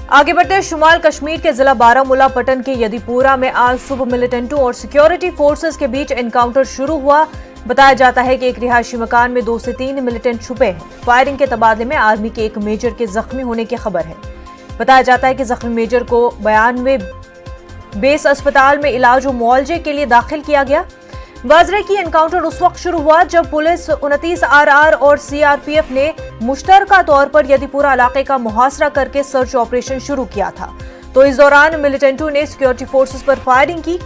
आगे बढ़ते हैं शुमाल कश्मीर के जिला बारामूला पटन के यदीपुरा में आज सुबह मिलिटेंटों और सिक्योरिटी फोर्सेस के बीच एनकाउंटर शुरू हुआ। बताया जाता है कि एक रिहायशी मकान में 2 से 3 मिलिटेंट छुपे हैं। फायरिंग के तबादले में आर्मी के एक मेजर के जख्मी होने की खबर है। बताया जाता है कि जख्मी मेजर को 92 बेस अस्पताल में इलाज और मुआवजे के लिए दाखिल किया गया। वाजरे की एनकाउंटर उस वक्त शुरू हुआ जब पुलिस 29 RR और CRPF ने मुश्तरका तौर पर यदीपुरा इलाके का मुहासरा करके सर्च ऑपरेशन शुरू किया था। तो इस दौरान मिलिटेंटों ने सिक्योरिटी फोर्सेस पर फायरिंग की।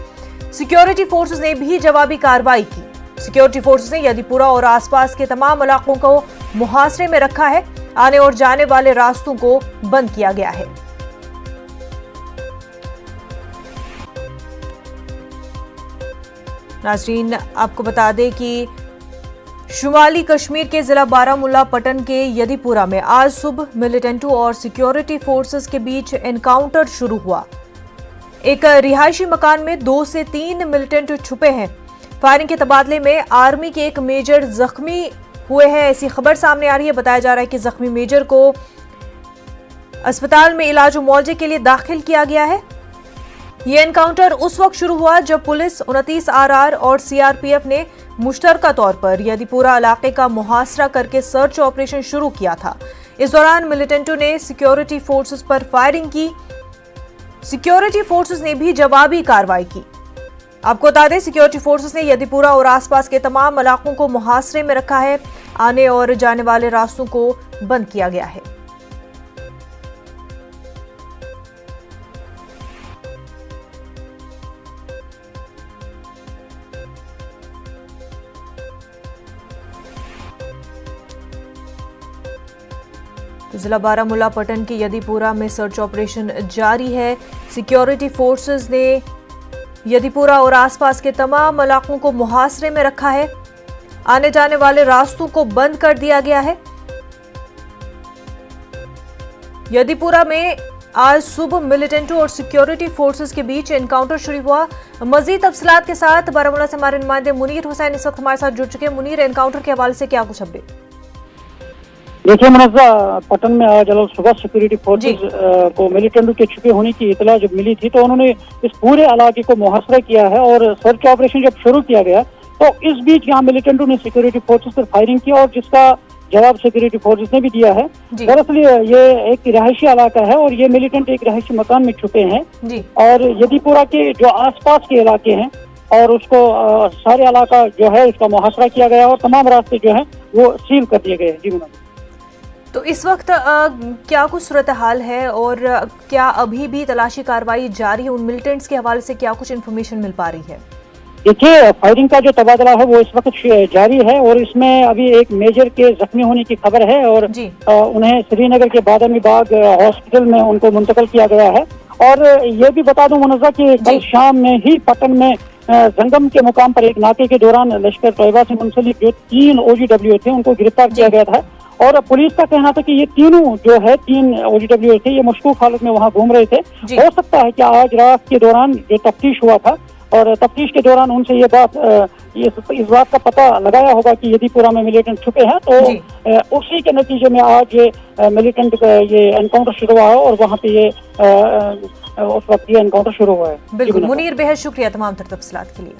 सिक्योरिटी फोर्सेस ने भी जवाबी कार्रवाई की। सिक्योरिटी फोर्सेस ने यदीपुरा और आसपास के तमाम इलाकों को मुहासरे में रखा है। आने और जाने वाले रास्तों को बंद किया गया है। नाज़रीन, आपको बता दें कि शुमाली कश्मीर के जिला बारामूला पटन के यदीपुरा में आज सुबह मिलिटेंटों और सिक्योरिटी फोर्सेस के बीच एनकाउंटर शुरू हुआ। एक रिहायशी मकान में 2 से 3 मिलिटेंट छुपे हैं। फायरिंग के तबादले में आर्मी के एक मेजर जख्मी हुए हैं, ऐसी खबर सामने आ रही है। बताया जा रहा है कि जख्मी मेजर को अस्पताल में इलाज और मुआवजे के लिए दाखिल किया गया है। ये एनकाउंटर उस वक्त शुरू हुआ जब पुलिस 29 RR और CRPF ने मुश्तरका तौर पर यदीपुरा इलाके का मुहासरा करके सर्च ऑपरेशन शुरू किया था। इस दौरान मिलिटेंटों ने सिक्योरिटी फोर्सेस पर फायरिंग की। सिक्योरिटी फोर्सेस ने भी जवाबी कार्रवाई की। आपको बता दें, सिक्योरिटी फोर्सेस ने यदीपुरा और आसपास के तमाम इलाकों को मुहासरे में रखा है। आने और जाने वाले रास्तों को बंद किया गया है। तो जिला बारामूला पटन के यदीपुरा में सर्च ऑपरेशन जारी है। सिक्योरिटी फोर्सेस ने यदीपुरा और आसपास के तमाम इलाकों को मुहासरे में रखा है। आने जाने वाले रास्तों को बंद कर दिया गया है। यदीपुरा में आज सुबह मिलिटेंटों और सिक्योरिटी फोर्सेस के बीच एनकाउंटर शुरू हुआ। मजीद तफसीलात के साथ बारामूला से हमारे नुमाइंदे मुनीर हुसैन इस वक्त हमारे साथ जुड़ चुके हैं। मुनीर, एनकाउंटर के हवाले से क्या कुछ अपडेट? देखिए मुनज़्ज़ा, पटन में आज सुबह सिक्योरिटी फोर्सेस को मिलिटेंटों के छुपे होने की इतला जब मिली थी तो उन्होंने इस पूरे इलाके को मुहासरा किया है और सर्च ऑपरेशन जब शुरू किया गया तो इस बीच यहाँ मिलिटेंटों ने सिक्योरिटी फोर्सेस पर फायरिंग की और जिसका जवाब सिक्योरिटी फोर्सेस ने भी दिया है। दरअसल ये एक रिहायशी इलाका है और ये मिलिटेंट एक रिहायशी मकान में छुपे हैं और यदीपुरा के जो आसपास के इलाके हैं और उसको सारे इलाका जो है उसका मुहासरा किया गया और तमाम रास्ते जो है वो सील कर दिए गए। जी मुनज़्ज़ा, तो इस वक्त क्या कुछ सूरत हाल है और क्या अभी भी तलाशी कार्रवाई जारी है? उन मिलिटेंट्स के हवाले से क्या कुछ इन्फॉर्मेशन मिल पा रही है? देखिए, फायरिंग का जो तबादला है वो इस वक्त जारी है और इसमें अभी एक मेजर के जख्मी होने की खबर है और उन्हें श्रीनगर के बादामी बाग हॉस्पिटल में उनको मुंतकिल किया गया है। और ये भी बता दूं मुनज़्ज़ा कि कल शाम में ही पटन में जंगम के मुकाम पर एक नाके के दौरान लश्कर तैयबा से मुंसलिक जो 3 OGW थे उनको गिरफ्तार किया गया था और पुलिस का कहना था कि ये तीनों जो है 3 OGW थे, ये मशकूक हालत में वहाँ घूम रहे थे। हो सकता है कि आज रात के दौरान जो तफ्तीश हुआ था और तफ्तीश के दौरान उनसे ये बात इस बात का पता लगाया होगा कि यदीपुरा में मिलिटेंट छुपे हैं, तो उसी के नतीजे में आज ये मिलिटेंट ये एनकाउंटर शुरू हुआ है और वहाँ पे ये उस वक्त ये एनकाउंटर शुरू हुआ है। बिल्कुल मुनीर, बेहद शुक्रिया तमाम तफसीलात के लिए।